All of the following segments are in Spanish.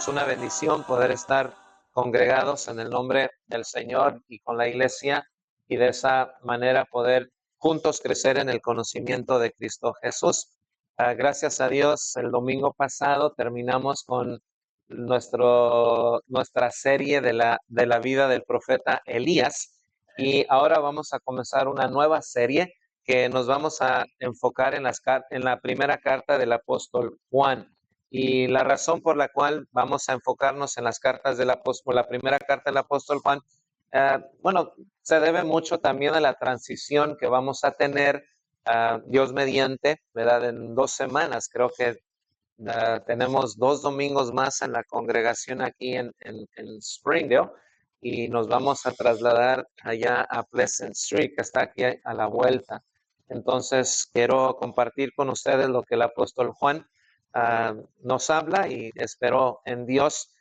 una bendición poder estar congregados en el nombre del Señor y con la iglesia y de esa manera poder juntos crecer en el conocimiento de Cristo Jesús. Gracias a Dios, el domingo pasado terminamos con nuestra serie de la vida del profeta Elías y ahora vamos a comenzar una nueva serie que nos vamos a enfocar en la primera carta del apóstol Juan. Y la razón por la cual vamos a enfocarnos en las cartas del apóstol, la primera carta del apóstol Juan, se debe mucho también a la transición que vamos a tener, Dios mediante, ¿verdad? En 2 semanas, creo que tenemos 2 domingos más en la congregación aquí en Springdale y nos vamos a trasladar allá a Pleasant Street, que está aquí a la vuelta. Entonces, quiero compartir con ustedes lo que el apóstol Juan nos habla y espero en Dios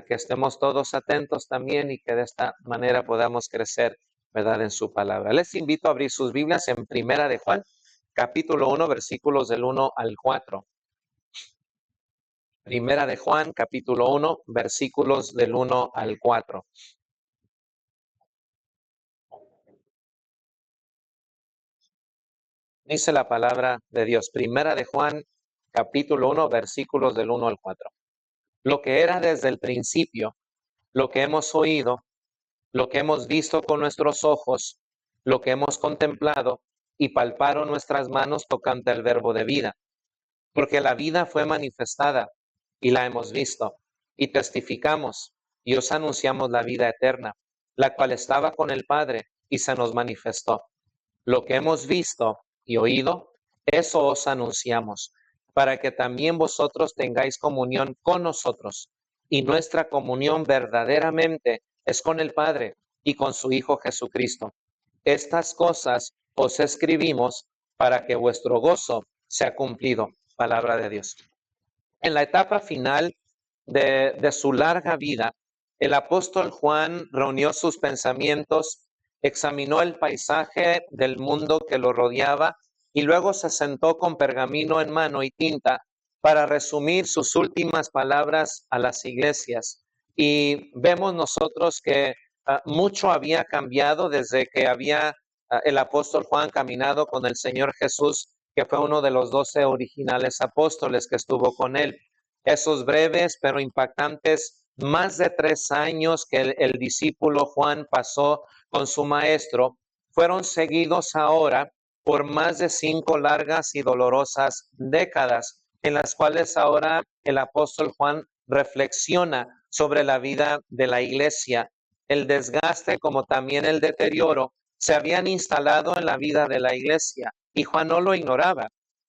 que estemos todos atentos también y que de esta manera podamos crecer, ¿verdad?, en su palabra. Les invito a abrir sus Biblias en Primera de Juan, capítulo 1, versículos del 1 al 4. Primera de Juan, capítulo 1, versículos del 1 al 4. Dice la palabra de Dios. Primera de Juan, capítulo 1, versículos del 1 al 4. Lo que era desde el principio, lo que hemos oído, lo que hemos visto con nuestros ojos, lo que hemos contemplado y palparon nuestras manos tocante al verbo de vida. Porque la vida fue manifestada y la hemos visto y testificamos y os anunciamos la vida eterna, la cual estaba con el Padre y se nos manifestó. Lo que hemos visto y oído, eso os anunciamos, para que también vosotros tengáis comunión con nosotros. Y nuestra comunión verdaderamente es con el Padre y con su Hijo Jesucristo. Estas cosas os escribimos para que vuestro gozo sea cumplido. Palabra de Dios. En la etapa final de su larga vida, el apóstol Juan reunió sus pensamientos, examinó el paisaje del mundo que lo rodeaba y luego se sentó con pergamino en mano y tinta para resumir sus últimas palabras a las iglesias. Y vemos nosotros que mucho había cambiado desde que había el apóstol Juan caminado con el Señor Jesús, que fue uno de los 12 originales apóstoles que estuvo con él. Esos breves pero impactantes más de 3 años que el discípulo Juan pasó con su maestro fueron seguidos ahora por más de 5 largas y dolorosas décadas, en las cuales ahora el apóstol Juan reflexiona sobre la vida de la iglesia. El desgaste como también el deterioro se habían instalado en la vida de la iglesia y Juan no lo ignoraba.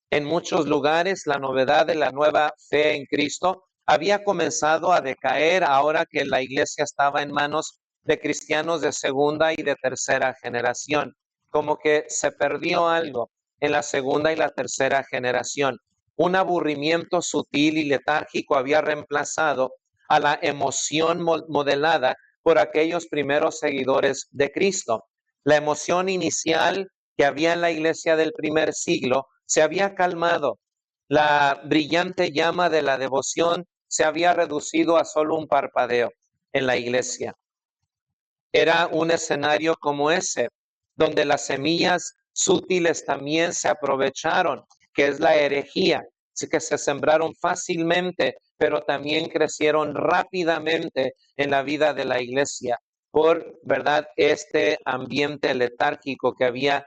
En muchos lugares la novedad de la nueva fe en Cristo había comenzado a decaer ahora que la iglesia estaba en manos de cristianos de segunda y de tercera generación. Como que se perdió algo en la segunda y la tercera generación. Un aburrimiento sutil y letárgico había reemplazado a la emoción modelada por aquellos primeros seguidores de Cristo. La emoción inicial que había en la iglesia del primer siglo se había calmado. La brillante llama de la devoción se había reducido a solo un parpadeo en la iglesia. Era un escenario como ese, donde las semillas sutiles también se aprovecharon, que es la herejía, que se sembraron fácilmente, pero también crecieron rápidamente en la vida de la iglesia por, ¿verdad?, este ambiente letárgico que había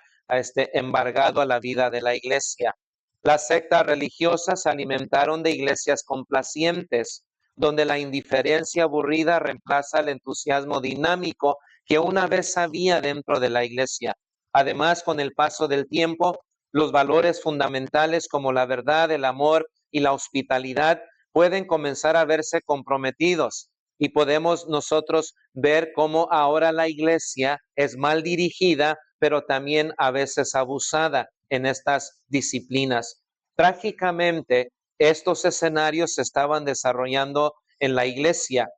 embargado a la vida de la iglesia. Las sectas religiosas se alimentaron de iglesias complacientes, donde la indiferencia aburrida reemplaza el entusiasmo dinámico que una vez había dentro de la iglesia. Además, con el paso del tiempo, los valores fundamentales como la verdad, el amor y la hospitalidad pueden comenzar a verse comprometidos y podemos nosotros ver cómo ahora la iglesia es mal dirigida, pero también a veces abusada en estas disciplinas. Trágicamente, estos escenarios se estaban desarrollando en la iglesia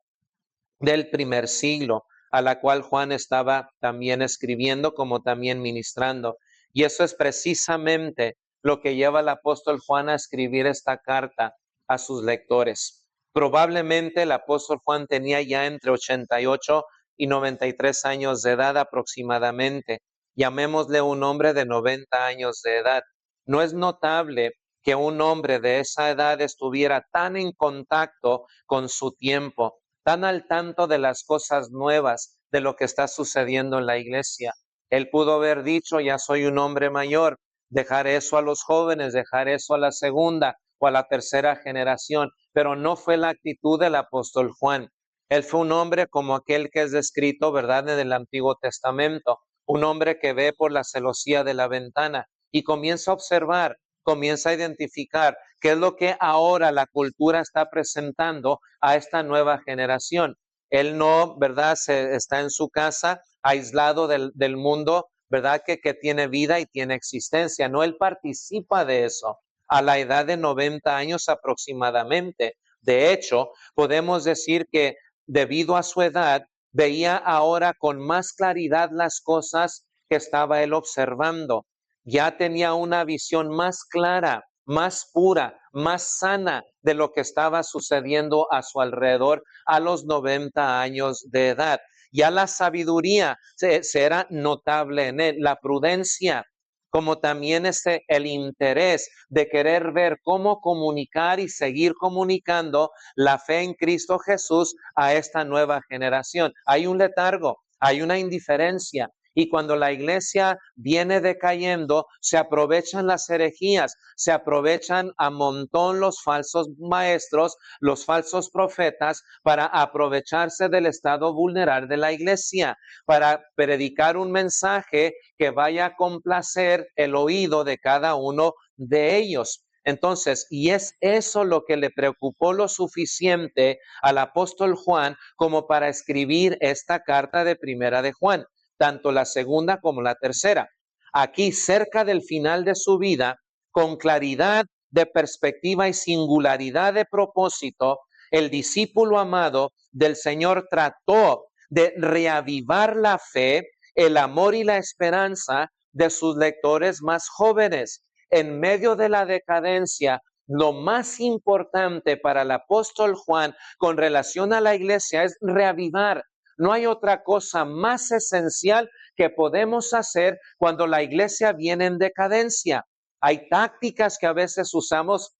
del primer siglo, a la cual Juan estaba también escribiendo como también ministrando. Y eso es precisamente lo que lleva al apóstol Juan a escribir esta carta a sus lectores. Probablemente el apóstol Juan tenía ya entre 88 y 93 años de edad aproximadamente. Llamémosle un hombre de 90 años de edad. No es notable que un hombre de esa edad estuviera tan en contacto con su tiempo, tan al tanto de las cosas nuevas, de lo que está sucediendo en la iglesia. Él pudo haber dicho, ya soy un hombre mayor, dejar eso a los jóvenes, dejar eso a la segunda o a la tercera generación, pero no fue la actitud del apóstol Juan. Él fue un hombre como aquel que es descrito, ¿verdad?, en el Antiguo Testamento, un hombre que ve por la celosía de la ventana y comienza a observar, comienza a identificar qué es lo que ahora la cultura está presentando a esta nueva generación. Él no, ¿verdad?, está en su casa aislado del mundo, ¿verdad?, que tiene vida y tiene existencia. No, él participa de eso a la edad de 90 años aproximadamente. De hecho, podemos decir que debido a su edad, veía ahora con más claridad las cosas que estaba él observando. Ya tenía una visión más clara, más pura, más sana de lo que estaba sucediendo a su alrededor a los 90 años de edad. Ya la sabiduría será notable en él, la prudencia, como también el interés de querer ver cómo comunicar y seguir comunicando la fe en Cristo Jesús a esta nueva generación. Hay un letargo, hay una indiferencia. Y cuando la iglesia viene decayendo, se aprovechan las herejías, se aprovechan a montón los falsos maestros, los falsos profetas, para aprovecharse del estado vulnerable de la iglesia, para predicar un mensaje que vaya a complacer el oído de cada uno de ellos. Entonces, y es eso lo que le preocupó lo suficiente al apóstol Juan como para escribir esta carta de Primera de Juan, tanto la segunda como la tercera. Aquí, cerca del final de su vida, con claridad de perspectiva y singularidad de propósito, el discípulo amado del Señor trató de reavivar la fe, el amor y la esperanza de sus lectores más jóvenes. En medio de la decadencia, lo más importante para el apóstol Juan con relación a la iglesia es reavivar. No hay otra cosa más esencial que podemos hacer cuando la iglesia viene en decadencia. Hay tácticas que a veces usamos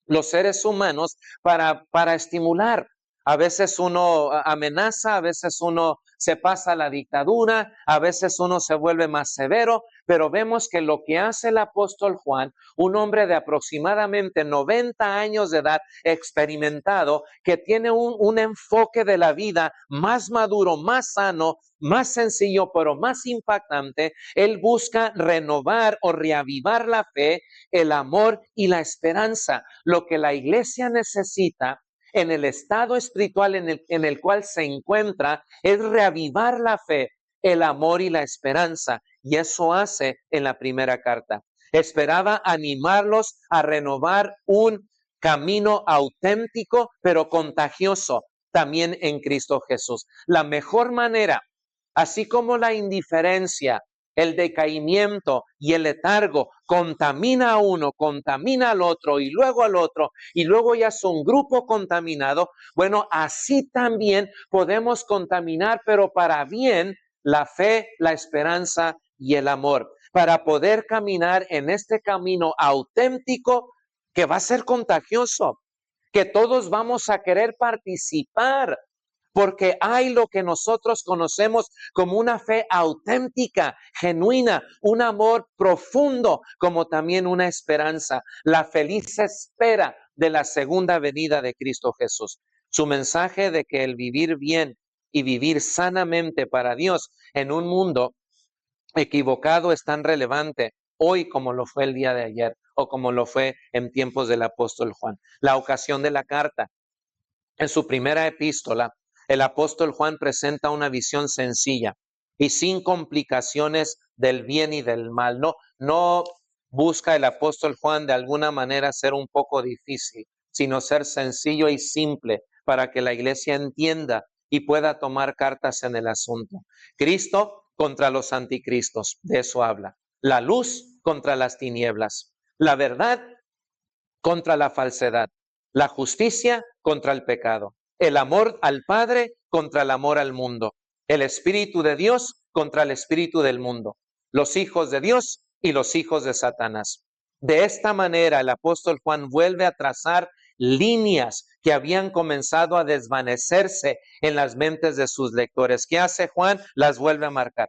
los seres humanos para estimular. A veces uno amenaza, a veces uno se pasa a la dictadura, a veces uno se vuelve más severo, pero vemos que lo que hace el apóstol Juan, un hombre de aproximadamente 90 años de edad, experimentado, que tiene un enfoque de la vida más maduro, más sano, más sencillo, pero más impactante. Él busca renovar o reavivar la fe, el amor y la esperanza. Lo que la iglesia necesita en el estado espiritual en el cual se encuentra es reavivar la fe, el amor y la esperanza. Y eso hace en la primera carta. Esperaba animarlos a renovar un camino auténtico, pero contagioso, también en Cristo Jesús. La mejor manera, así como la indiferencia, el decaimiento y el letargo contamina a uno, contamina al otro y luego ya es un grupo contaminado. Bueno, así también podemos contaminar, pero para bien, la fe, la esperanza y el amor, para poder caminar en este camino auténtico que va a ser contagioso, que todos vamos a querer participar, porque hay lo que nosotros conocemos como una fe auténtica, genuina, un amor profundo, como también una esperanza, la feliz espera de la segunda venida de Cristo Jesús. Su mensaje de que el vivir bien y vivir sanamente para Dios en un mundo equivocado es tan relevante hoy como lo fue el día de ayer o como lo fue en tiempos del apóstol Juan. La ocasión de la carta. En su primera epístola, el apóstol Juan presenta una visión sencilla y sin complicaciones del bien y del mal. No busca el apóstol Juan de alguna manera ser un poco difícil, sino ser sencillo y simple para que la iglesia entienda y pueda tomar cartas en el asunto. Cristo contra los anticristos, de eso habla. La luz contra las tinieblas. La verdad contra la falsedad. La justicia contra el pecado. El amor al Padre contra el amor al mundo. El Espíritu de Dios contra el espíritu del mundo. Los hijos de Dios y los hijos de Satanás. De esta manera el apóstol Juan vuelve a trazar líneas que habían comenzado a desvanecerse en las mentes de sus lectores. ¿Qué hace Juan? Las vuelve a marcar.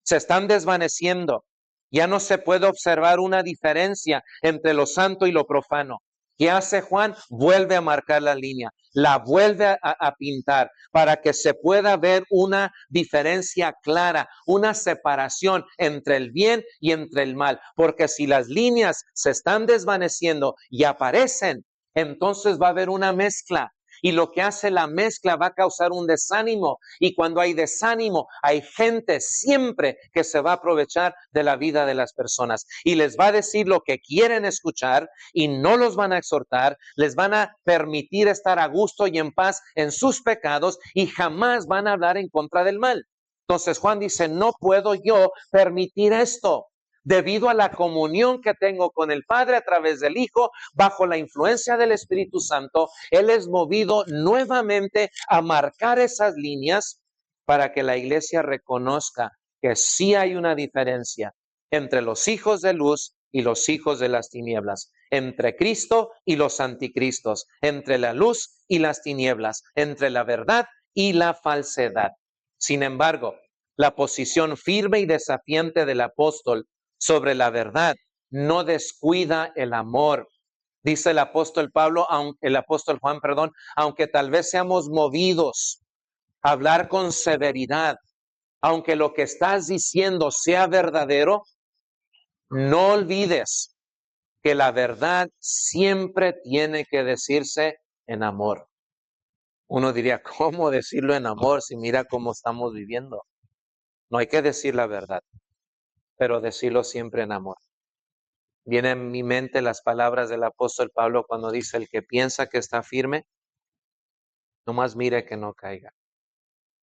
Se están desvaneciendo. Ya no se puede observar una diferencia entre lo santo y lo profano. ¿Qué hace Juan? Vuelve a marcar la línea, la vuelve a pintar para que se pueda ver una diferencia clara, una separación entre el bien y entre el mal. Porque si las líneas se están desvaneciendo y aparecen, entonces va a haber una mezcla. Y lo que hace la mezcla va a causar un desánimo. Y cuando hay desánimo, hay gente siempre que se va a aprovechar de la vida de las personas. Y les va a decir lo que quieren escuchar y no los van a exhortar. Les van a permitir estar a gusto y en paz en sus pecados y jamás van a hablar en contra del mal. Entonces Juan dice, no puedo yo permitir esto. Debido a la comunión que tengo con el Padre a través del Hijo, bajo la influencia del Espíritu Santo, Él es movido nuevamente a marcar esas líneas para que la iglesia reconozca que sí hay una diferencia entre los hijos de luz y los hijos de las tinieblas, entre Cristo y los anticristos, entre la luz y las tinieblas, entre la verdad y la falsedad. Sin embargo, la posición firme y desafiante del apóstol sobre la verdad no descuida el amor. Dice el apóstol Juan, aunque tal vez seamos movidos a hablar con severidad, aunque lo que estás diciendo sea verdadero, no olvides que la verdad siempre tiene que decirse en amor. Uno diría, ¿cómo decirlo en amor si mira cómo estamos viviendo? No hay que decir la verdad, pero decirlo siempre en amor. Vienen en mi mente las palabras del apóstol Pablo cuando dice, el que piensa que está firme, nomás mire que no caiga.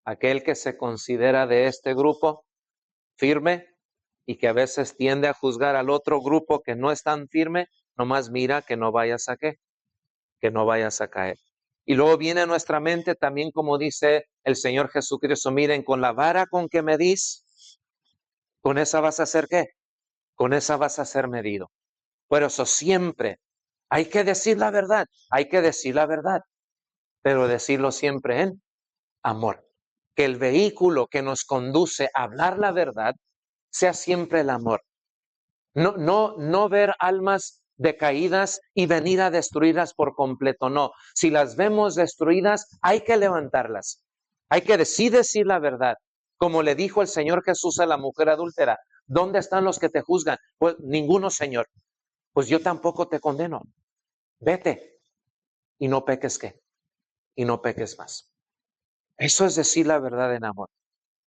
Aquel que se considera de este grupo firme y que a veces tiende a juzgar al otro grupo que no es tan firme, nomás mira que no vayas a qué, que no vayas a caer. Y luego viene a nuestra mente también como dice el Señor Jesucristo, miren, con la vara con que medís, con esa vas a hacer qué, con esa vas a ser medido. Por eso siempre hay que decir la verdad, pero decirlo siempre en amor. Que el vehículo que nos conduce a hablar la verdad sea siempre el amor. No ver almas decaídas y venir a destruirlas por completo, no. Si las vemos destruidas, hay que levantarlas. Hay que decir la verdad. Como le dijo el Señor Jesús a la mujer adúltera, ¿dónde están los que te juzgan? Pues ninguno, Señor. Pues yo tampoco te condeno. Vete y no peques qué, y no peques más. Eso es decir la verdad en amor.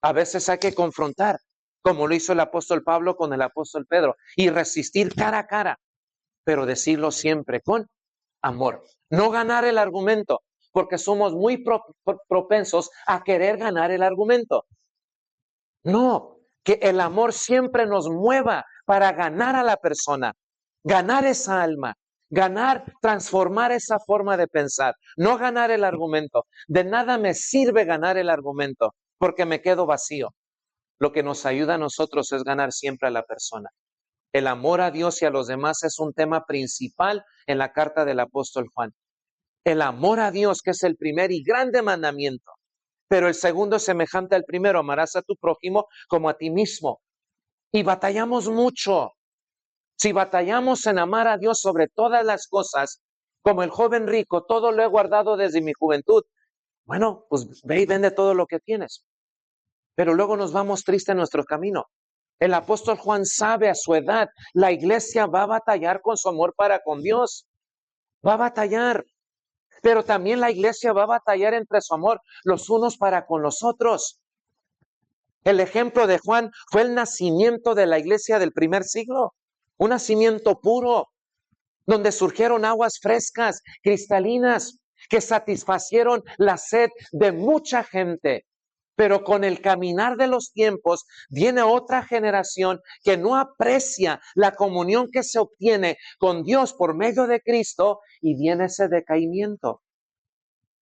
A veces hay que confrontar, como lo hizo el apóstol Pablo con el apóstol Pedro, y resistir cara a cara, pero decirlo siempre con amor. No ganar el argumento, porque somos muy propensos a querer ganar el argumento. No, que el amor siempre nos mueva para ganar a la persona, ganar esa alma, ganar, transformar esa forma de pensar, no ganar el argumento. De nada me sirve ganar el argumento porque me quedo vacío. Lo que nos ayuda a nosotros es ganar siempre a la persona. El amor a Dios y a los demás es un tema principal en la carta del apóstol Juan. El amor a Dios, que es el primer y grande mandamiento. Pero el segundo es semejante al primero, amarás a tu prójimo como a ti mismo. Y batallamos mucho. Si batallamos en amar a Dios sobre todas las cosas, como el joven rico, todo lo he guardado desde mi juventud. Bueno, pues ve y vende todo lo que tienes. Pero luego nos vamos tristes en nuestro camino. El apóstol Juan sabe a su edad, la iglesia va a batallar con su amor para con Dios. Va a batallar. Pero también la iglesia va a batallar entre su amor los unos para con los otros. El ejemplo de Juan fue el nacimiento de la iglesia del primer siglo. Un nacimiento puro, donde surgieron aguas frescas, cristalinas, que satisfacieron la sed de mucha gente. Pero con el caminar de los tiempos viene otra generación que no aprecia la comunión que se obtiene con Dios por medio de Cristo y viene ese decaimiento.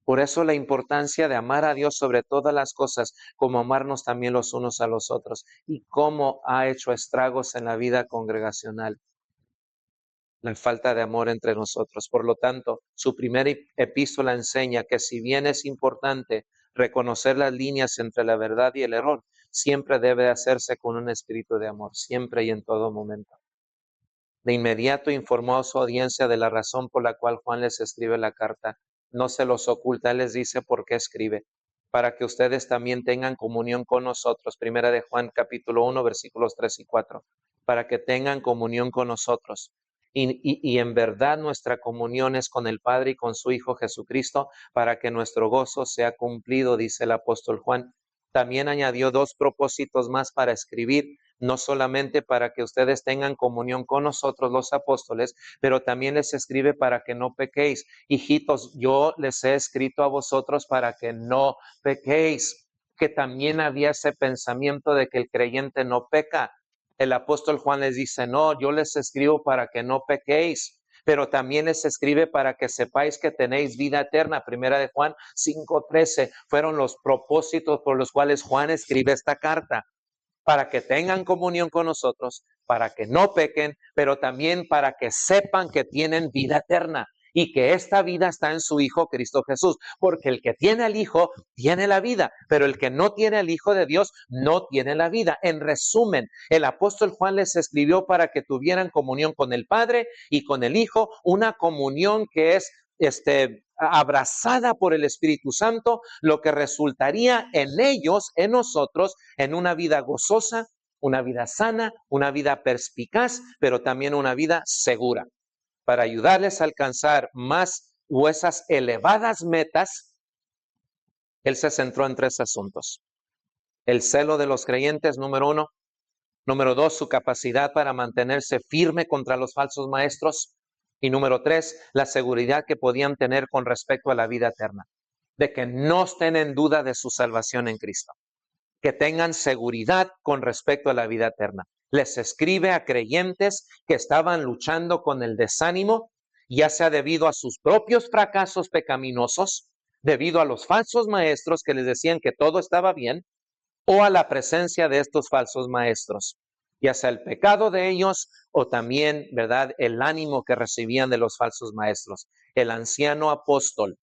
Por eso la importancia de amar a Dios sobre todas las cosas, como amarnos también los unos a los otros, y cómo ha hecho estragos en la vida congregacional la falta de amor entre nosotros. Por lo tanto, su primera epístola enseña que si bien es importante reconocer las líneas entre la verdad y el error, siempre debe hacerse con un espíritu de amor, siempre y en todo momento. De inmediato informó a su audiencia de la razón por la cual Juan les escribe la carta. No se los oculta, él les dice por qué escribe, para que ustedes también tengan comunión con nosotros. Primera de Juan capítulo 1 versículos 3 y 4. Para que tengan comunión con nosotros. Y en verdad nuestra comunión es con el Padre y con su Hijo Jesucristo, para que nuestro gozo sea cumplido, dice el apóstol Juan. También añadió dos propósitos más para escribir, no solamente para que ustedes tengan comunión con nosotros los apóstoles, pero también les escribe para que no pequéis. Hijitos, yo les he escrito a vosotros para que no pequéis, que también había ese pensamiento de que el creyente no peca. El apóstol Juan les dice, no, yo les escribo para que no pequéis, pero también les escribe para que sepáis que tenéis vida eterna. Primera de Juan 5:13 fueron los propósitos por los cuales Juan escribe esta carta, para que tengan comunión con nosotros, para que no pequen, pero también para que sepan que tienen vida eterna y que esta vida está en su Hijo Cristo Jesús, porque el que tiene al Hijo tiene la vida, pero el que no tiene al Hijo de Dios no tiene la vida. En resumen, el apóstol Juan les escribió para que tuvieran comunión con el Padre y con el Hijo, una comunión que es abrazada por el Espíritu Santo, lo que resultaría en ellos, en nosotros, en una vida gozosa, una vida sana, una vida perspicaz, pero también una vida segura. Para ayudarles a alcanzar más o esas elevadas metas, él se centró en tres asuntos. El celo de los creyentes, número uno. Número dos, su capacidad para mantenerse firme contra los falsos maestros. Y número tres, la seguridad que podían tener con respecto a la vida eterna, de que no estén en duda de su salvación en Cristo, que tengan seguridad con respecto a la vida eterna. Les escribe a creyentes que estaban luchando con el desánimo, ya sea debido a sus propios fracasos pecaminosos, debido a los falsos maestros que les decían que todo estaba bien, o a la presencia de estos falsos maestros, ya sea el pecado de ellos o también, ¿verdad?, el ánimo que recibían de los falsos maestros. El anciano apóstol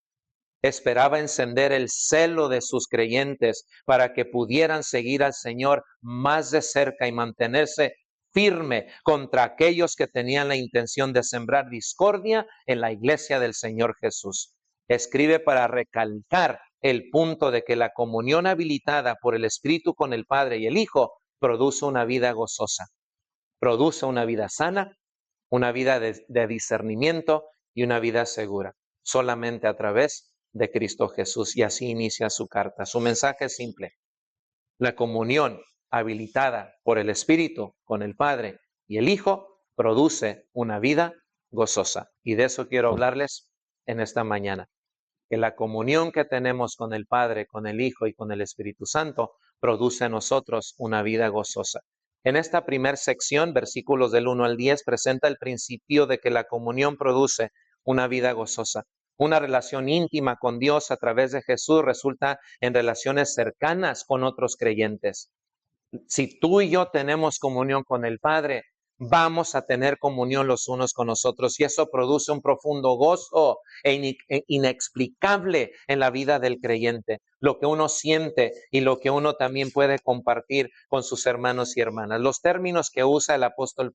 esperaba encender el celo de sus creyentes para que pudieran seguir al Señor más de cerca y mantenerse firme contra aquellos que tenían la intención de sembrar discordia en la iglesia del Señor Jesús. Escribe para recalcar el punto de que la comunión habilitada por el Espíritu con el Padre y el Hijo produce una vida gozosa, produce una vida sana, una vida de discernimiento y una vida segura, solamente a través de Cristo Jesús. Y así inicia su carta. Su mensaje es simple. La comunión habilitada por el Espíritu con el Padre y el Hijo produce una vida gozosa. Y de eso quiero hablarles en esta mañana. Que la comunión que tenemos con el Padre, con el Hijo y con el Espíritu Santo produce en nosotros una vida gozosa. En esta primera sección, versículos del 1 al 10, presenta el principio de que la comunión produce una vida gozosa. Una relación íntima con Dios a través de Jesús resulta en relaciones cercanas con otros creyentes. Si tú y yo tenemos comunión con el Padre, vamos a tener comunión los unos con nosotros y eso produce un profundo gozo inexplicable en la vida del creyente, lo que uno siente y lo que uno también puede compartir con sus hermanos y hermanas. Los términos que usa el apóstol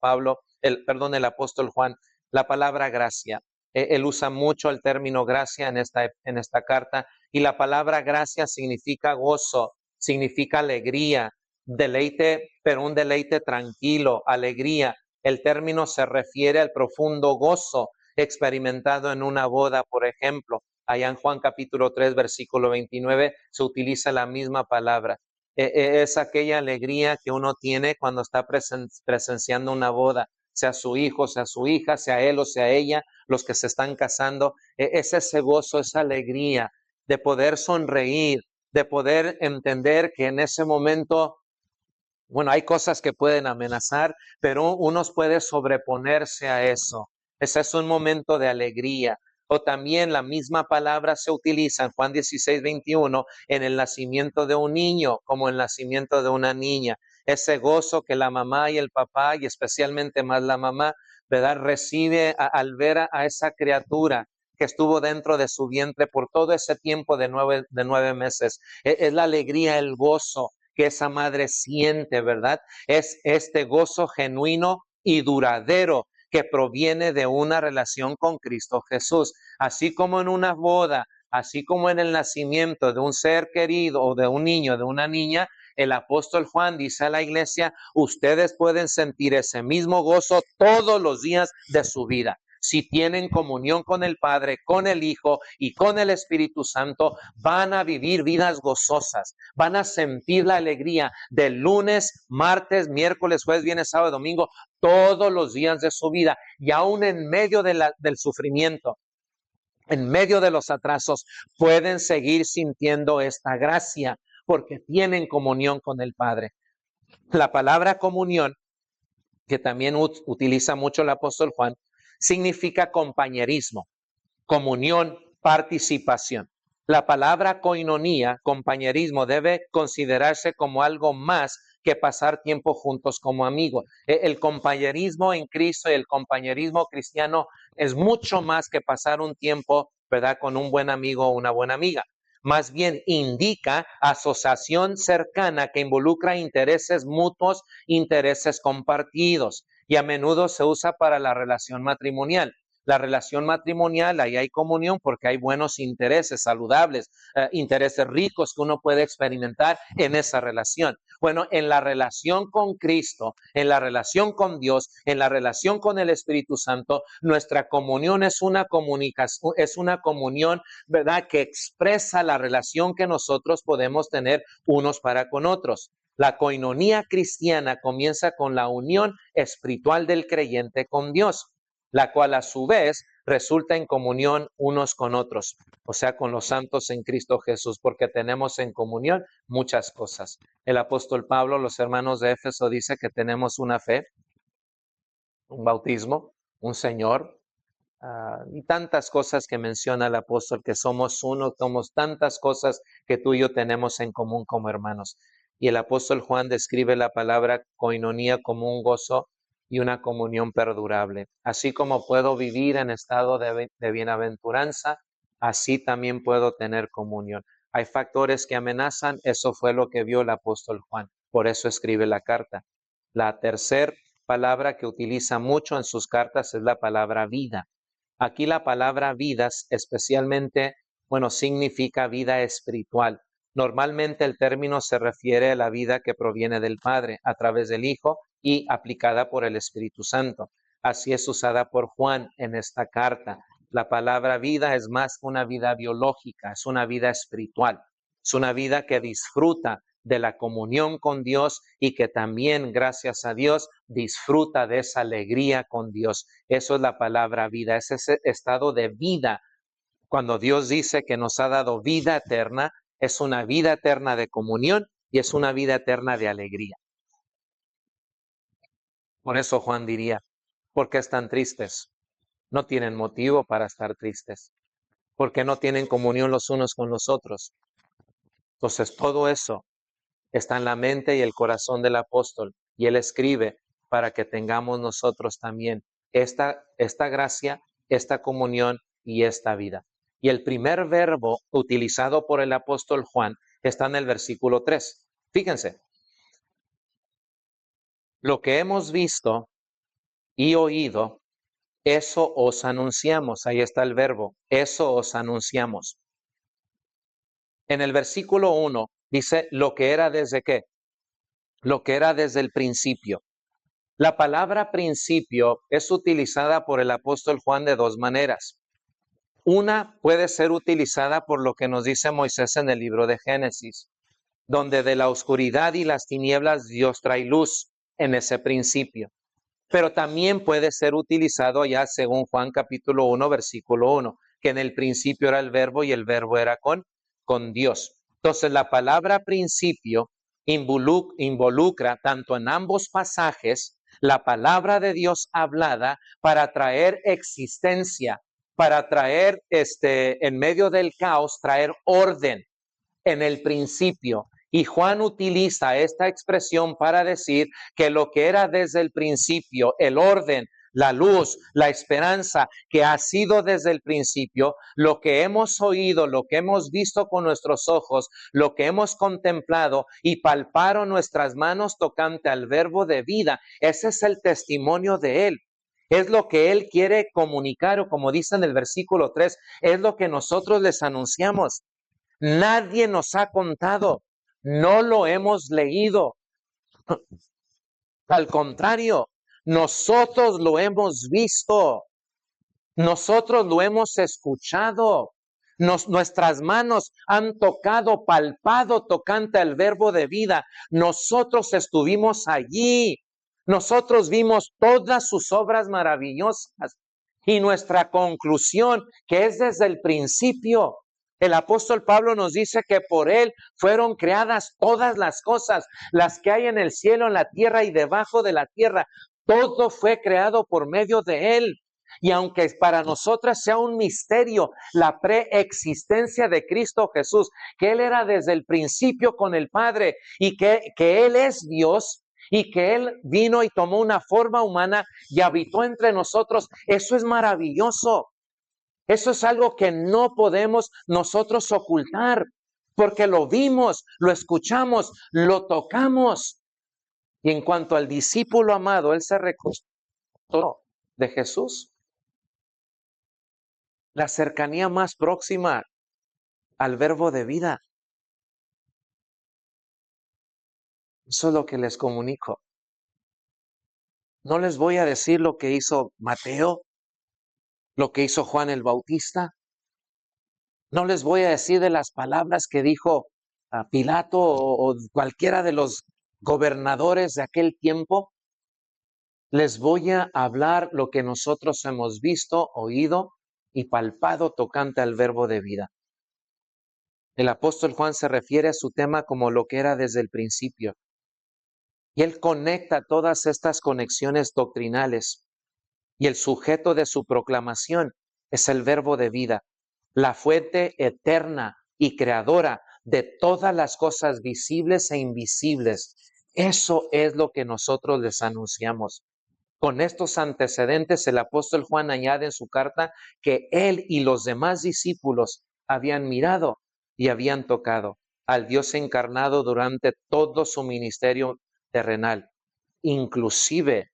el apóstol Juan, la palabra gracia. Él usa mucho el término gracia en esta carta, y la palabra gracia significa gozo, significa alegría, deleite, pero un deleite tranquilo, alegría. El término se refiere al profundo gozo experimentado en una boda, por ejemplo. Allá en Juan capítulo 3, versículo 29, se utiliza la misma palabra. Es aquella alegría que uno tiene cuando está presenciando una boda, sea su hijo, sea su hija, sea él o sea ella, los que se están casando. Es ese gozo, esa alegría de poder sonreír, de poder entender que en ese momento, bueno, hay cosas que pueden amenazar, pero uno puede sobreponerse a eso. Ese es un momento de alegría. O también la misma palabra se utiliza en Juan 16:21 en el nacimiento de un niño como el nacimiento de una niña. Ese gozo que la mamá y el papá, y especialmente más la mamá, ¿verdad?, recibe al ver a esa criatura que estuvo dentro de su vientre por todo ese tiempo de 9 meses. Es la alegría, el gozo que esa madre siente, ¿verdad? Es este gozo genuino y duradero que proviene de una relación con Cristo Jesús. Así como en una boda, así como en el nacimiento de un ser querido o de un niño, de una niña, el apóstol Juan dice a la iglesia, ustedes pueden sentir ese mismo gozo todos los días de su vida. Si tienen comunión con el Padre, con el Hijo y con el Espíritu Santo, van a vivir vidas gozosas, van a sentir la alegría del lunes, martes, miércoles, jueves, viernes, sábado, domingo, todos los días de su vida. Y aún en medio del sufrimiento, en medio de los atrasos, pueden seguir sintiendo esta gracia porque tienen comunión con el Padre. La palabra comunión, que también utiliza mucho el apóstol Juan, significa compañerismo, comunión, participación. La palabra koinonía, compañerismo, debe considerarse como algo más que pasar tiempo juntos como amigos. El compañerismo en Cristo y el compañerismo cristiano es mucho más que pasar un tiempo, ¿verdad?, con un buen amigo o una buena amiga. Más bien indica asociación cercana que involucra intereses mutuos, intereses compartidos, y a menudo se usa para la relación matrimonial. La relación matrimonial, ahí hay comunión porque hay buenos intereses saludables, intereses ricos que uno puede experimentar en esa relación. Bueno, en la relación con Cristo, en la relación con Dios, en la relación con el Espíritu Santo, nuestra comunión es una comunicación, es una comunión, ¿verdad?, que expresa la relación que nosotros podemos tener unos para con otros. La coinonía cristiana comienza con la unión espiritual del creyente con Dios, la cual a su vez resulta en comunión unos con otros, o sea, con los santos en Cristo Jesús, porque tenemos en comunión muchas cosas. El apóstol Pablo, los hermanos de Éfeso, dice que tenemos una fe, un bautismo, un Señor, y tantas cosas que menciona el apóstol, que somos uno, somos tantas cosas que tú y yo tenemos en común como hermanos. Y el apóstol Juan describe la palabra coinonía como un gozo y una comunión perdurable. Así como puedo vivir en estado de bienaventuranza, así también puedo tener comunión. Hay factores que amenazan, eso fue lo que vio el apóstol Juan, por eso escribe la carta. La tercera palabra que utiliza mucho en sus cartas es la palabra vida. Aquí la palabra vidas especialmente, bueno, significa vida espiritual. Normalmente el término se refiere a la vida que proviene del Padre a través del Hijo y aplicada por el Espíritu Santo. Así es usada por Juan en esta carta. La palabra vida es más que una vida biológica, es una vida espiritual. Es una vida que disfruta de la comunión con Dios y que también, gracias a Dios, disfruta de esa alegría con Dios. Eso es la palabra vida, es ese estado de vida. Cuando Dios dice que nos ha dado vida eterna, es una vida eterna de comunión y es una vida eterna de alegría. Por eso Juan diría, ¿por qué están tristes? No tienen motivo para estar tristes, porque no tienen comunión los unos con los otros. Entonces todo eso está en la mente y el corazón del apóstol, y él escribe para que tengamos nosotros también esta gracia, esta comunión y esta vida. Y el primer verbo utilizado por el apóstol Juan está en el versículo 3. Fíjense, lo que hemos visto y oído, eso os anunciamos. Ahí está el verbo, eso os anunciamos. En el versículo 1 dice lo que era desde qué, lo que era desde el principio. La palabra principio es utilizada por el apóstol Juan de dos maneras. Una puede ser utilizada por lo que nos dice Moisés en el libro de Génesis, donde de la oscuridad y las tinieblas Dios trae luz en ese principio. Pero también puede ser utilizado ya según Juan capítulo 1, versículo 1, que en el principio era el verbo y el verbo era con Dios. Entonces, la palabra principio involucra tanto en ambos pasajes la palabra de Dios hablada para traer existencia, para traer en medio del caos, traer orden en el principio. Y Juan utiliza esta expresión para decir que lo que era desde el principio, el orden, la luz, la esperanza que ha sido desde el principio, lo que hemos oído, lo que hemos visto con nuestros ojos, lo que hemos contemplado y palparon nuestras manos tocante al verbo de vida, ese es el testimonio de Él. Es lo que Él quiere comunicar, o como dice en el versículo 3, es lo que nosotros les anunciamos. Nadie nos ha contado, no lo hemos leído. Al contrario, nosotros lo hemos visto, nosotros lo hemos escuchado. Nuestras manos han tocado, palpado tocante al verbo de vida. Nosotros estuvimos allí. Nosotros vimos todas sus obras maravillosas. Y nuestra conclusión, que es desde el principio, el apóstol Pablo nos dice que por él fueron creadas todas las cosas, las que hay en el cielo, en la tierra y debajo de la tierra. Todo fue creado por medio de él. Y aunque para nosotras sea un misterio la preexistencia de Cristo Jesús, que Él era desde el principio con el Padre y que Él es Dios y que Él vino y tomó una forma humana y habitó entre nosotros, eso es maravilloso. Eso es algo que no podemos nosotros ocultar, porque lo vimos, lo escuchamos, lo tocamos. Y en cuanto al discípulo amado, él se recostó de Jesús. La cercanía más próxima al verbo de vida. Eso es lo que les comunico. No les voy a decir lo que hizo Mateo, lo que hizo Juan el Bautista. No les voy a decir de las palabras que dijo a Pilato o cualquiera de los gobernadores de aquel tiempo. Les voy a hablar lo que nosotros hemos visto, oído y palpado tocante al verbo de vida. El apóstol Juan se refiere a su tema como lo que era desde el principio. Y él conecta todas estas conexiones doctrinales. Y el sujeto de su proclamación es el verbo de vida, la fuente eterna y creadora de todas las cosas visibles e invisibles. Eso es lo que nosotros les anunciamos. Con estos antecedentes, el apóstol Juan añade en su carta que él y los demás discípulos habían mirado y habían tocado al Dios encarnado durante todo su ministerio terrenal. Inclusive,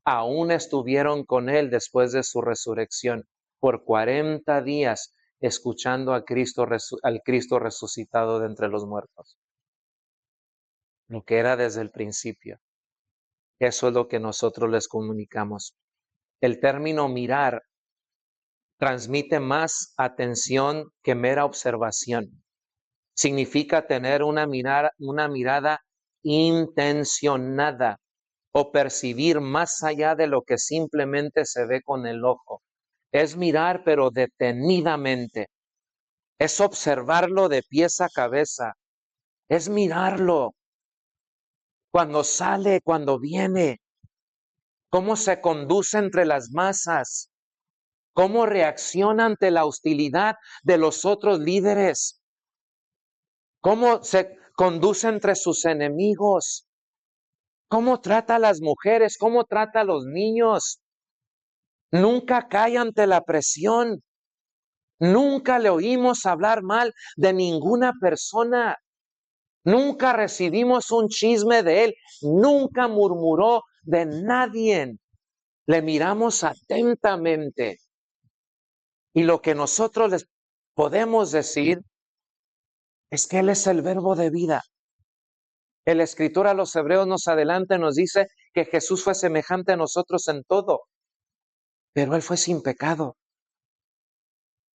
aún estuvieron con él después de su resurrección por 40 días escuchando al Cristo resucitado de entre los muertos. Lo que era desde el principio. Eso es lo que nosotros les comunicamos. El término mirar transmite más atención que mera observación. Significa tener una mirada intencionada o percibir más allá de lo que simplemente se ve con el ojo. Es mirar, pero detenidamente. Es observarlo de pies a cabeza. Es mirarlo cuando sale, cuando viene, cómo se conduce entre las masas, cómo reacciona ante la hostilidad de los otros líderes, cómo se conduce entre sus enemigos, cómo trata a las mujeres, cómo trata a los niños. Nunca cae ante la presión. Nunca le oímos hablar mal de ninguna persona. Nunca recibimos un chisme de él. Nunca murmuró de nadie. Le miramos atentamente. Y lo que nosotros les podemos decir es que él es el verbo de vida. El escritor a los hebreos nos adelanta y nos dice que Jesús fue semejante a nosotros en todo, pero él fue sin pecado.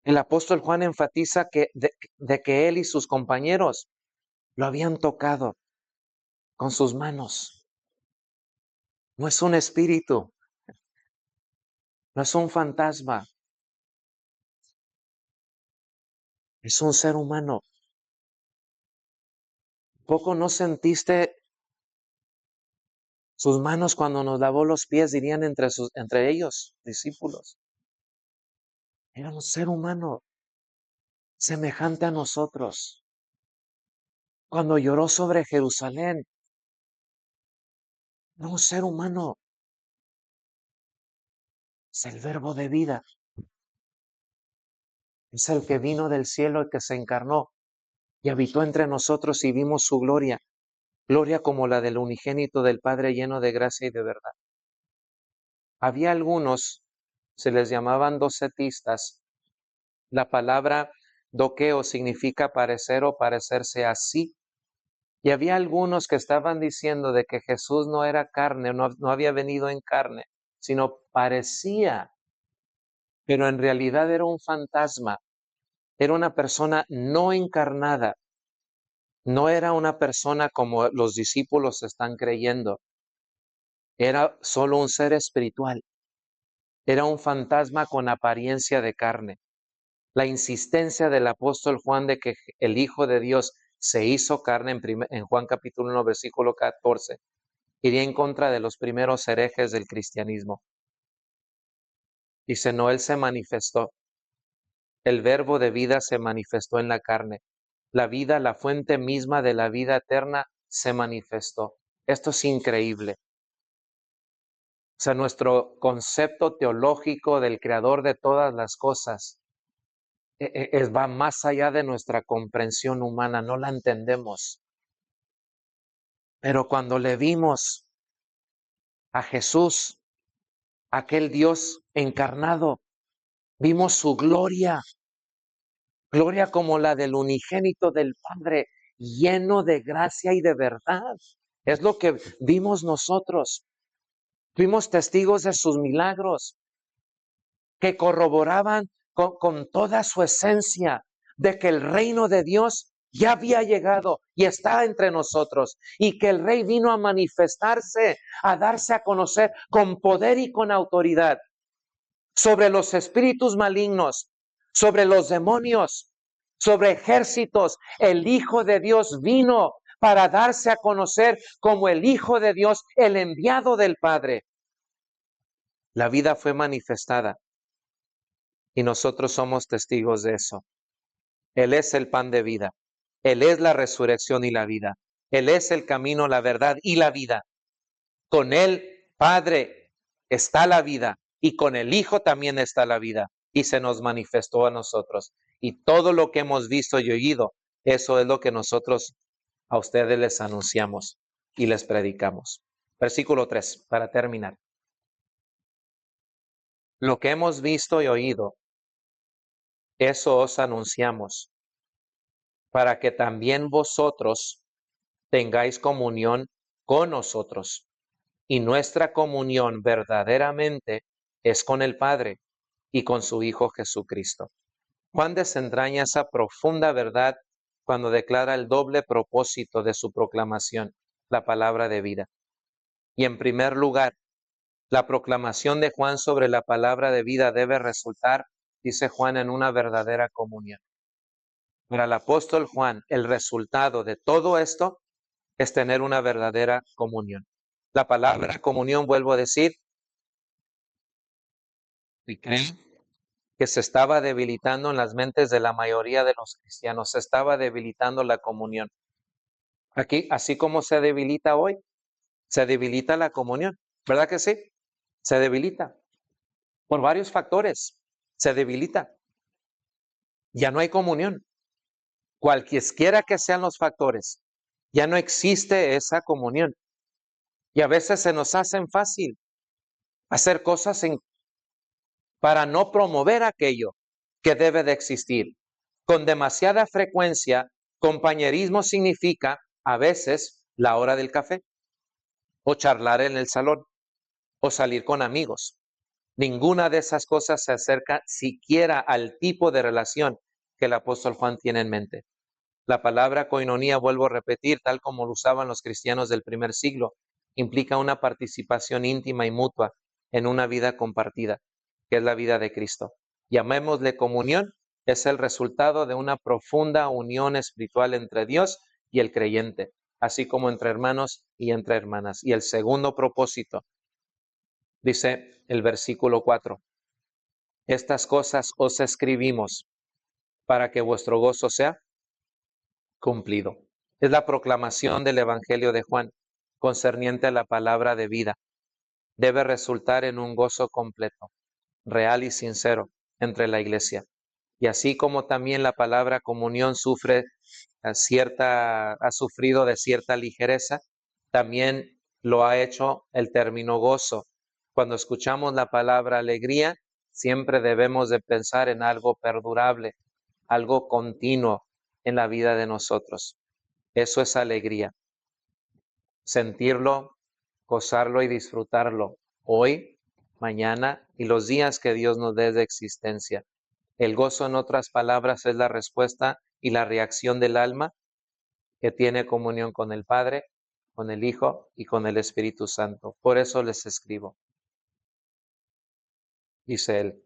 El apóstol Juan enfatiza de que él y sus compañeros lo habían tocado con sus manos. No es un espíritu, no es un fantasma, es un ser humano. poco no sentiste sus manos cuando nos lavó los pies? Dirían entre ellos, discípulos. Era un ser humano semejante a nosotros. Cuando lloró sobre Jerusalén, era un ser humano. Es el verbo de vida. Es el que vino del cielo y que se encarnó y habitó entre nosotros y vimos su gloria. Gloria como la del unigénito del Padre, lleno de gracia y de verdad. Había algunos, se les llamaban docetistas. La palabra doqueo significa parecer o parecerse así. Y había algunos que estaban diciendo de que Jesús no era carne, no había venido en carne, sino parecía, pero en realidad era un fantasma, era una persona no encarnada, no era una persona como los discípulos están creyendo, era solo un ser espiritual, era un fantasma con apariencia de carne. La insistencia del apóstol Juan de que el Hijo de Dios se hizo carne en Juan capítulo 1, versículo 14, iría en contra de los primeros herejes del cristianismo. Dice, no, Él se manifestó. El verbo de vida se manifestó en la carne. La vida, la fuente misma de la vida eterna, se manifestó. Esto es increíble. O sea, nuestro concepto teológico del creador de todas las cosas va más allá de nuestra comprensión humana, no la entendemos. Pero cuando le vimos a Jesús, aquel Dios encarnado, vimos su gloria, gloria como la del unigénito del Padre, lleno de gracia y de verdad. Es lo que vimos nosotros. Fuimos testigos de sus milagros que corroboraban con toda su esencia de que el reino de Dios ya había llegado y está entre nosotros y que el rey vino a manifestarse, a darse a conocer con poder y con autoridad sobre los espíritus malignos, sobre los demonios, sobre ejércitos. El Hijo de Dios vino para darse a conocer como el Hijo de Dios, el enviado del Padre. La vida fue manifestada y nosotros somos testigos de eso. Él es el pan de vida. Él es la resurrección y la vida. Él es el camino, la verdad y la vida. Con Él, Padre, está la vida y con el Hijo también está la vida y se nos manifestó a nosotros. Y todo lo que hemos visto y oído, eso es lo que nosotros a ustedes les anunciamos y les predicamos. Versículo 3, para terminar. Lo que hemos visto y oído, eso os anunciamos, para que también vosotros tengáis comunión con nosotros. Y nuestra comunión verdaderamente es con el Padre y con su Hijo Jesucristo. Juan desentraña esa profunda verdad cuando declara el doble propósito de su proclamación, la palabra de vida. Y en primer lugar, la proclamación de Juan sobre la palabra de vida debe resultar, dice Juan, en una verdadera comunión. Para el apóstol Juan, el resultado de todo esto es tener una verdadera comunión. La palabra comunión, vuelvo a decir, y creo que se estaba debilitando en las mentes de la mayoría de los cristianos, se estaba debilitando la comunión. Aquí, así como se debilita hoy, se debilita la comunión, ¿verdad que sí? Se debilita por varios factores, se debilita. Ya no hay comunión, cualquiera que sean los factores, ya no existe esa comunión. Y a veces se nos hacen fácil hacer cosas para no promover aquello que debe de existir. Con demasiada frecuencia, compañerismo significa a veces la hora del café, o charlar en el salón, o salir con amigos. Ninguna de esas cosas se acerca siquiera al tipo de relación que el apóstol Juan tiene en mente. La palabra coinonía, vuelvo a repetir, tal como lo usaban los cristianos del primer siglo, implica una participación íntima y mutua en una vida compartida, que es la vida de Cristo. Llamémosle comunión, es el resultado de una profunda unión espiritual entre Dios y el creyente. así como entre hermanos y entre hermanas. Y el segundo propósito, dice el versículo 4, estas cosas os escribimos para que vuestro gozo sea cumplido. Es la proclamación del Evangelio de Juan concerniente a la palabra de vida. Debe resultar en un gozo completo, real y sincero entre la iglesia. Y así como también la palabra comunión ha sufrido de cierta ligereza, también lo ha hecho el término gozo. Cuando escuchamos la palabra alegría, siempre debemos de pensar en algo perdurable, algo continuo en la vida de nosotros. Eso es alegría. Sentirlo, gozarlo y disfrutarlo hoy, mañana y los días que Dios nos dé de existencia. El gozo, en otras palabras, es la respuesta y la reacción del alma que tiene comunión con el Padre, con el Hijo y con el Espíritu Santo. Por eso les escribo, dice él.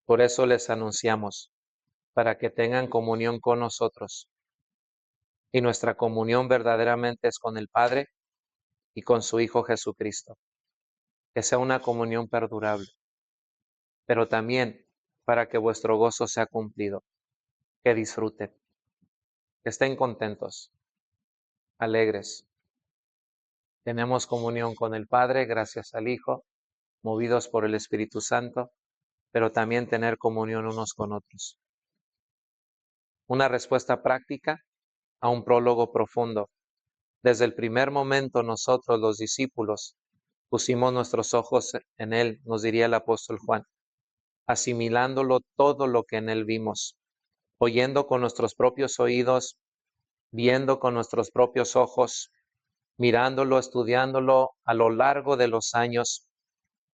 Por eso les anunciamos, para que tengan comunión con nosotros. Y nuestra comunión verdaderamente es con el Padre y con su Hijo Jesucristo. Que sea una comunión perdurable, pero también para que vuestro gozo sea cumplido, que disfruten, que estén contentos, alegres. Tenemos comunión con el Padre gracias al Hijo, movidos por el Espíritu Santo, pero también tener comunión unos con otros. Una respuesta práctica a un prólogo profundo. Desde el primer momento nosotros, los discípulos, pusimos nuestros ojos en Él, nos diría el apóstol Juan, asimilándolo todo lo que en Él vimos, oyendo con nuestros propios oídos, viendo con nuestros propios ojos, mirándolo, estudiándolo a lo largo de los años.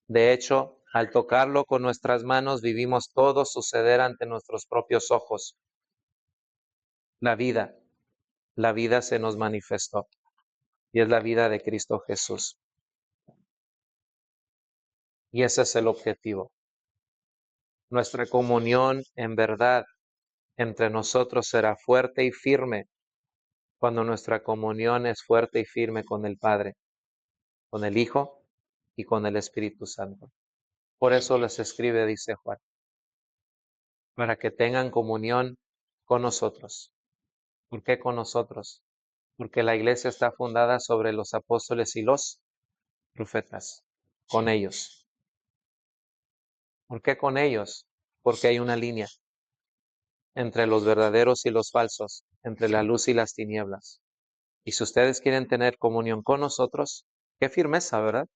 De hecho, al tocarlo con nuestras manos, vivimos todo suceder ante nuestros propios ojos. La vida se nos manifestó y es la vida de Cristo Jesús. Y ese es el objetivo. Nuestra comunión en verdad entre nosotros será fuerte y firme cuando nuestra comunión es fuerte y firme con el Padre, con el Hijo y con el Espíritu Santo. Por eso les escribe, dice Juan, para que tengan comunión con nosotros. ¿Por qué con nosotros? Porque la iglesia está fundada sobre los apóstoles y los profetas, con ellos. ¿Por qué con ellos? Porque hay una línea entre los verdaderos y los falsos, entre la luz y las tinieblas. Y si ustedes quieren tener comunión con nosotros, qué firmeza, ¿verdad?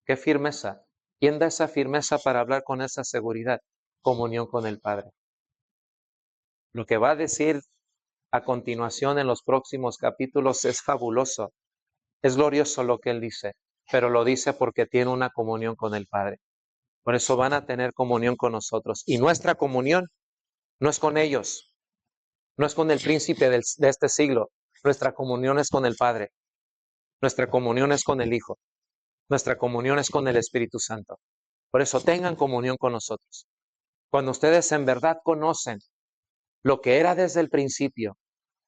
Qué firmeza. ¿Quién da esa firmeza para hablar con esa seguridad? Comunión con el Padre. Lo que va a decir a continuación en los próximos capítulos es fabuloso. Es glorioso lo que él dice, pero lo dice porque tiene una comunión con el Padre. Por eso van a tener comunión con nosotros. Y nuestra comunión no es con ellos, no es con el príncipe de este siglo. Nuestra comunión es con el Padre. Nuestra comunión es con el Hijo. Nuestra comunión es con el Espíritu Santo. Por eso tengan comunión con nosotros. Cuando ustedes en verdad conocen lo que era desde el principio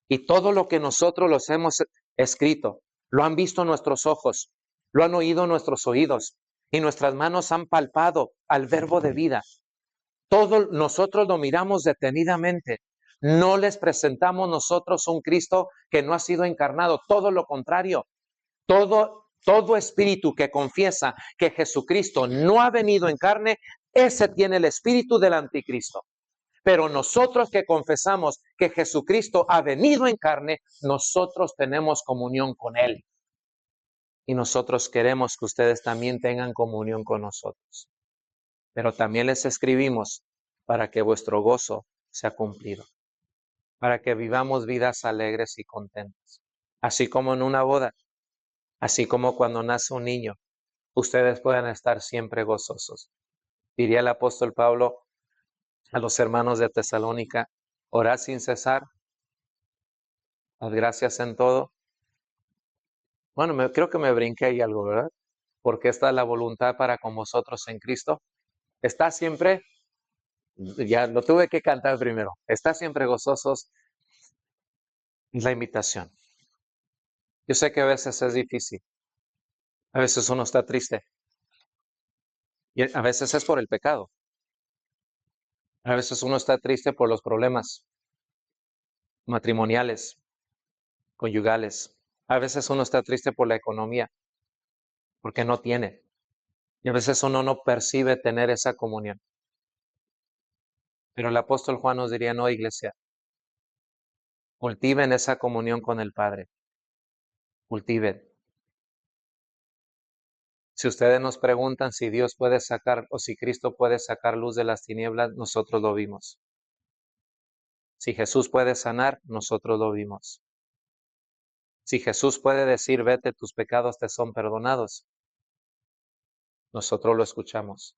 y todo lo que nosotros los hemos escrito, lo han visto nuestros ojos, lo han oído nuestros oídos y nuestras manos han palpado al verbo de vida. Todo nosotros lo miramos detenidamente. No les presentamos nosotros un Cristo que no ha sido encarnado, todo lo contrario. Todo espíritu que confiesa que Jesucristo no ha venido en carne, ese tiene el espíritu del anticristo. Pero nosotros que confesamos que Jesucristo ha venido en carne, nosotros tenemos comunión con Él. Y nosotros queremos que ustedes también tengan comunión con nosotros. Pero también les escribimos para que vuestro gozo sea cumplido, para que vivamos vidas alegres y contentas. Así como en una boda, así como cuando nace un niño, ustedes puedan estar siempre gozosos. Diría el apóstol Pablo a los hermanos de Tesalónica, orad sin cesar, dad gracias en todo. Bueno, creo que me brinqué ahí algo, ¿verdad? Porque esta es la voluntad para con vosotros en Cristo. Está siempre, ya lo tuve que cantar primero, está siempre gozosos, es la invitación. Yo sé que a veces es difícil. A veces uno está triste. Y a veces es por el pecado. A veces uno está triste por los problemas matrimoniales, conyugales. A veces uno está triste por la economía, porque no tiene. Y a veces uno no percibe tener esa comunión. Pero el apóstol Juan nos diría, no, iglesia, cultiven esa comunión con el Padre. Cultiven. Si ustedes nos preguntan si Dios puede sacar o si Cristo puede sacar luz de las tinieblas, nosotros lo vimos. Si Jesús puede sanar, nosotros lo vimos. Si Jesús puede decir, vete, tus pecados te son perdonados, nosotros lo escuchamos.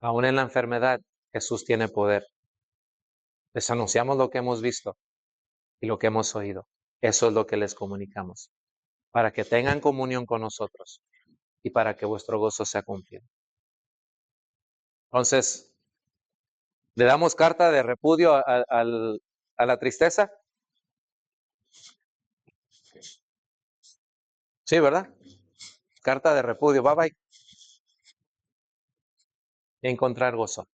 Aún en la enfermedad, Jesús tiene poder. Les anunciamos lo que hemos visto y lo que hemos oído. Eso es lo que les comunicamos, para que tengan comunión con nosotros y para que vuestro gozo sea cumplido. Entonces, ¿le damos carta de repudio a la tristeza? Sí, ¿verdad? Carta de repudio, bye bye. Y encontrar gozo.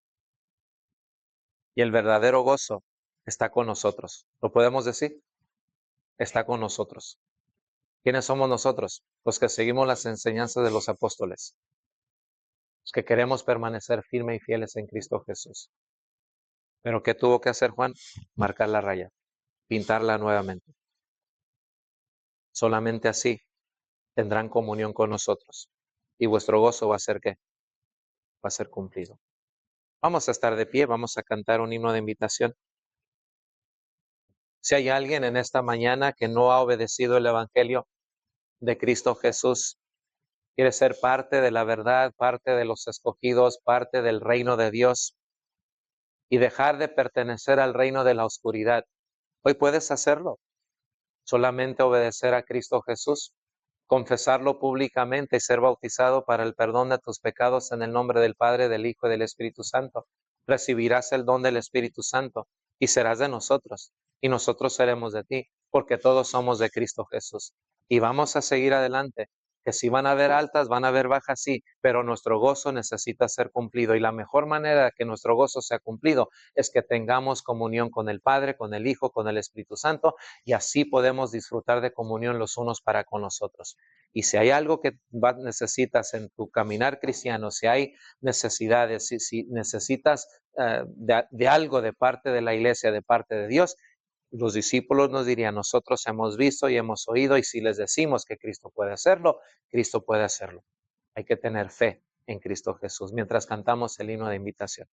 Y el verdadero gozo está con nosotros. ¿Lo podemos decir? Está con nosotros. ¿Quiénes somos nosotros? Los que seguimos las enseñanzas de los apóstoles. Los que queremos permanecer firmes y fieles en Cristo Jesús. Pero ¿qué tuvo que hacer Juan? Marcar la raya, pintarla nuevamente. Solamente así tendrán comunión con nosotros. Y vuestro gozo va a ser ¿qué? Va a ser cumplido. Vamos a estar de pie, vamos a cantar un himno de invitación. Si hay alguien en esta mañana que no ha obedecido el Evangelio de Cristo Jesús, quiere ser parte de la verdad, parte de los escogidos, parte del reino de Dios y dejar de pertenecer al reino de la oscuridad, hoy puedes hacerlo. Solamente obedecer a Cristo Jesús, confesarlo públicamente y ser bautizado para el perdón de tus pecados en el nombre del Padre, del Hijo y del Espíritu Santo. Recibirás el don del Espíritu Santo y serás de nosotros y nosotros seremos de ti, porque todos somos de Cristo Jesús. Y vamos a seguir adelante, que si van a haber altas, van a haber bajas, sí, pero nuestro gozo necesita ser cumplido y la mejor manera de que nuestro gozo sea cumplido es que tengamos comunión con el Padre, con el Hijo, con el Espíritu Santo, y así podemos disfrutar de comunión los unos para con los otros. Y si hay algo que necesitas en tu caminar cristiano, si hay necesidades, si necesitas de algo de parte de la iglesia, de parte de Dios, los discípulos nos dirían, nosotros hemos visto y hemos oído, y si les decimos que Cristo puede hacerlo, Cristo puede hacerlo. Hay que tener fe en Cristo Jesús mientras cantamos el himno de invitación.